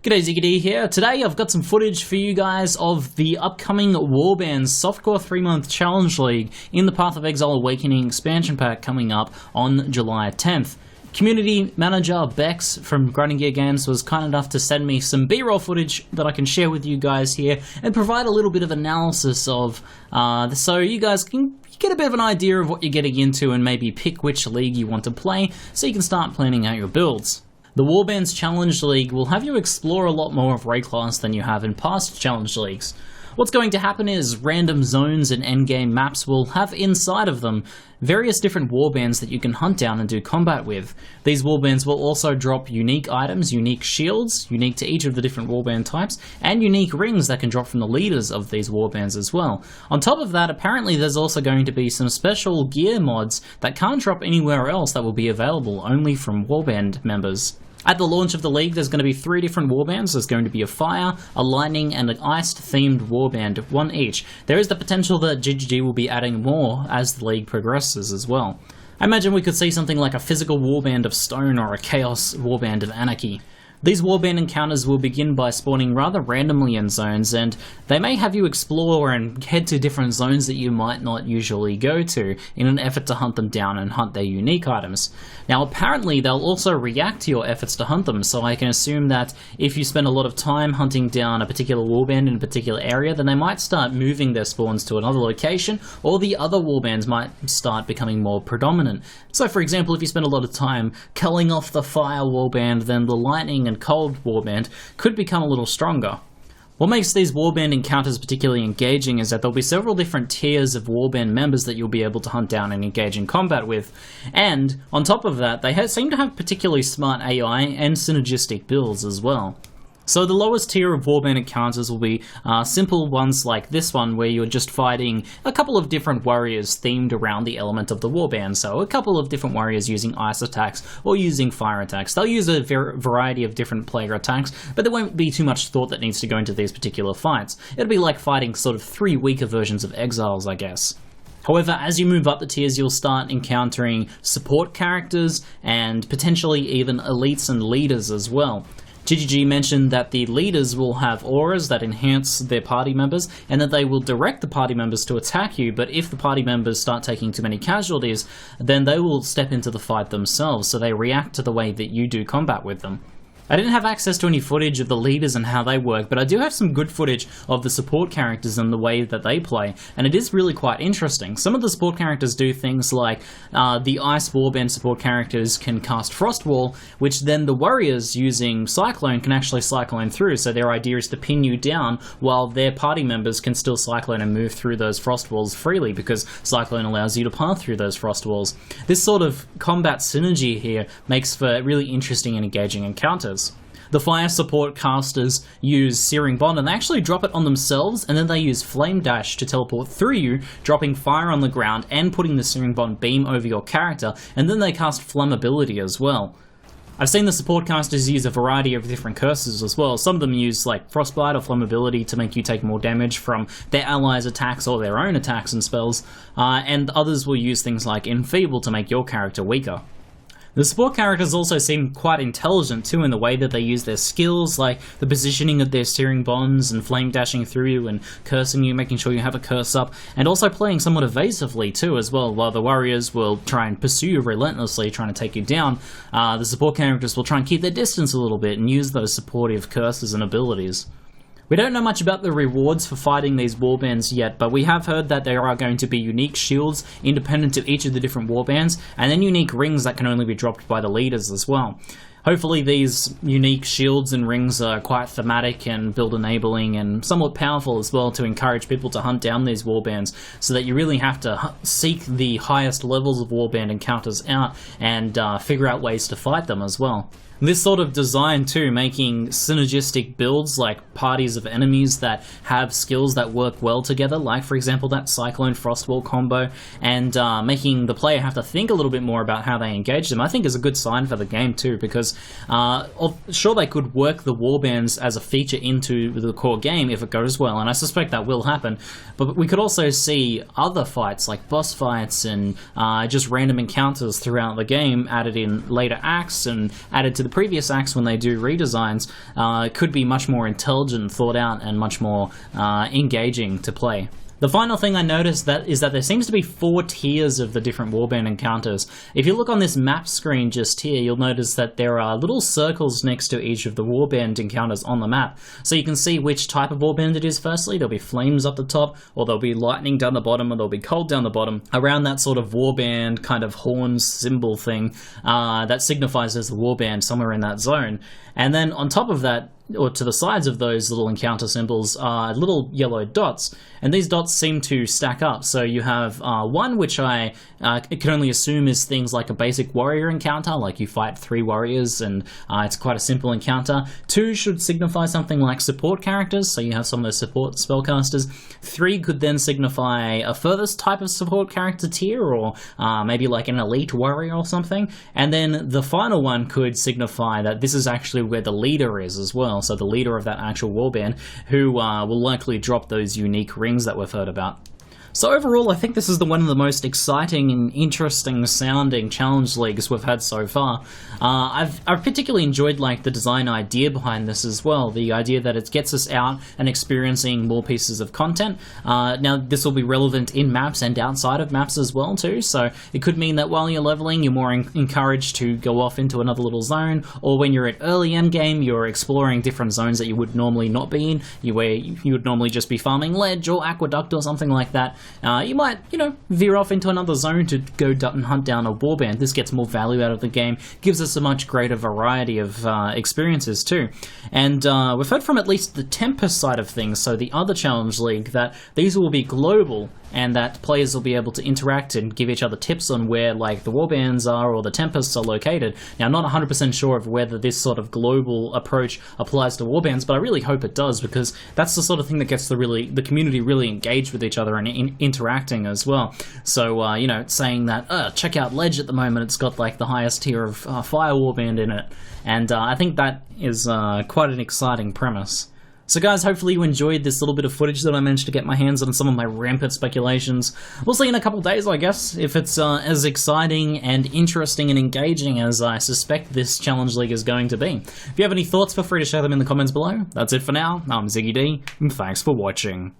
G'day, ZiggyD here. Today I've got some footage for you guys of the upcoming WARBANDS Softcore 3-month Challenge League in the Path of Exile Awakening expansion pack coming up on July 10th. Community manager Bex from Grinding Gear Games was kind enough to send me some B-roll footage that I can share with you guys here and provide a little bit of analysis of, so you guys can get a bit of an idea of what you're getting into and maybe pick which league you want to play so you can start planning out your builds. The WARBANDS Challenge League will have you explore a lot more of raid class than you have in past Challenge Leagues. What's going to happen is random zones and endgame maps will have inside of them various different warbands that you can hunt down and do combat with. These warbands will also drop unique items, unique shields, unique to each of the different warband types, and unique rings that can drop from the leaders of these warbands as well. On top of that, apparently there's also going to be some special gear mods that can't drop anywhere else that will be available only from warband members. At the launch of the league, there's going to be 3 different warbands. There's going to be a fire, a lightning, and an ice-themed warband, one each. There is the potential that ZiggyD will be adding more as the league progresses as well. I imagine we could see something like a physical warband of stone or a chaos warband of anarchy. These warband encounters will begin by spawning rather randomly in zones, and they may have you explore and head to different zones that you might not usually go to in an effort to hunt them down and hunt their unique items. Now apparently they'll also react to your efforts to hunt them, so I can assume that if you spend a lot of time hunting down a particular warband in a particular area, then they might start moving their spawns to another location, or the other warbands might start becoming more predominant. So for example, if you spend a lot of time culling off the fire warband, then the lightning and cold warband could become a little stronger. What makes these warband encounters particularly engaging is that there'll be several different tiers of warband members that you'll be able to hunt down and engage in combat with, and on top of that, they seem to have particularly smart AI and synergistic builds as well. So the lowest tier of warband encounters will be simple ones like this one, where you're just fighting a couple of different warriors themed around the element of the warband. So a couple of different warriors using ice attacks or using fire attacks. They'll use a variety of different player attacks, but there won't be too much thought that needs to go into these particular fights. It'll be like fighting sort of 3 weaker versions of Exiles, I guess. However, as you move up the tiers, you'll start encountering support characters and potentially even elites and leaders as well. ZiggyD mentioned that the leaders will have auras that enhance their party members, and that they will direct the party members to attack you, but if the party members start taking too many casualties, then they will step into the fight themselves, so they react to the way that you do combat with them. I didn't have access to any footage of the leaders and how they work, but I do have some good footage of the support characters and the way that they play, and it is really quite interesting. Some of the support characters do things like the Ice Warband support characters can cast Frost Wall, which then the warriors using Cyclone can actually cyclone through, so their idea is to pin you down while their party members can still cyclone and move through those Frost Walls freely, because Cyclone allows you to pass through those Frost Walls. This sort of combat synergy here makes for really interesting and engaging encounters. The fire support casters use Searing Bond, and they actually drop it on themselves, and then they use Flame Dash to teleport through you, dropping fire on the ground and putting the Searing Bond beam over your character, and then they cast Flammability as well. I've seen the support casters use a variety of different curses as well. Some of them use like Frostbite or Flammability to make you take more damage from their allies' attacks or their own attacks and spells, and others will use things like Enfeeble to make your character weaker. The support characters also seem quite intelligent too in the way that they use their skills, like the positioning of their Searing Bonds and flame dashing through you and cursing you, making sure you have a curse up, and also playing somewhat evasively too as well. While the warriors will try and pursue you relentlessly, trying to take you down, the support characters will try and keep their distance a little bit and use those supportive curses and abilities. We don't know much about the rewards for fighting these warbands yet, but we have heard that there are going to be unique shields independent of each of the different warbands, and then unique rings that can only be dropped by the leaders as well. Hopefully these unique shields and rings are quite thematic and build enabling and somewhat powerful as well to encourage people to hunt down these warbands, so that you really have to seek the highest levels of warband encounters out and figure out ways to fight them as well. This sort of design too, making synergistic builds like parties of enemies that have skills that work well together, like for example that Cyclone Frostwall combo, and making the player have to think a little bit more about how they engage them, I think is a good sign for the game too, because sure they could work the warbands as a feature into the core game if it goes well, and I suspect that will happen, but we could also see other fights like boss fights and just random encounters throughout the game added in later acts and added to the previous acts when they do redesigns could be much more intelligent, thought out, and much more engaging to play. The final thing I noticed is that there seems to be 4 tiers of the different warband encounters. If you look on this map screen just here, you'll notice that there are little circles next to each of the warband encounters on the map. So you can see which type of warband it is firstly. There'll be flames up the top, or there'll be lightning down the bottom, or there'll be cold down the bottom, around that sort of warband kind of horn symbol thing that signifies there's the warband somewhere in that zone. And then on top of that, or to the sides of those little encounter symbols, are little yellow dots, and these dots seem to stack up. So you have one which I can only assume is things like a basic warrior encounter, like you fight 3 warriors and it's quite a simple encounter. 2 should signify something like support characters, so you have some of those support spellcasters. 3 could then signify a further type of support character tier, or maybe like an elite warrior or something. And then the final one could signify that this is actually where the leader is as well. So the leader of that actual warband, who will likely drop those unique rings that we've heard about. So overall, I think this is one of the most exciting and interesting sounding challenge leagues we've had so far. I've particularly enjoyed like the design idea behind this as well. The idea that it gets us out and experiencing more pieces of content. Now this will be relevant in maps and outside of maps as well too. So it could mean that while you're leveling, you're more encouraged to go off into another little zone, or when you're at early end game, you're exploring different zones that you would normally not be in. Where you would normally just be farming ledge or aqueduct or something like that. You might, veer off into another zone to go and hunt down a warband. This gets more value out of the game, gives us a much greater variety of experiences too. And we've heard from at least the Tempest side of things, so the other challenge league, that these will be global, and that players will be able to interact and give each other tips on where like the warbands are or the Tempests are located. Now, I'm not 100% sure of whether this sort of global approach applies to warbands, but I really hope it does, because that's the sort of thing that gets the community really engaged with each other and interacting as well. So, saying that, check out Ledge at the moment, it's got like the highest tier of fire warband in it. And I think that is quite an exciting premise. So guys, hopefully you enjoyed this little bit of footage that I managed to get my hands on some of my rampant speculations. We'll see in a couple days, I guess, if it's as exciting and interesting and engaging as I suspect this Challenge League is going to be. If you have any thoughts, feel free to share them in the comments below. That's it for now. I'm ZiggyD, and thanks for watching.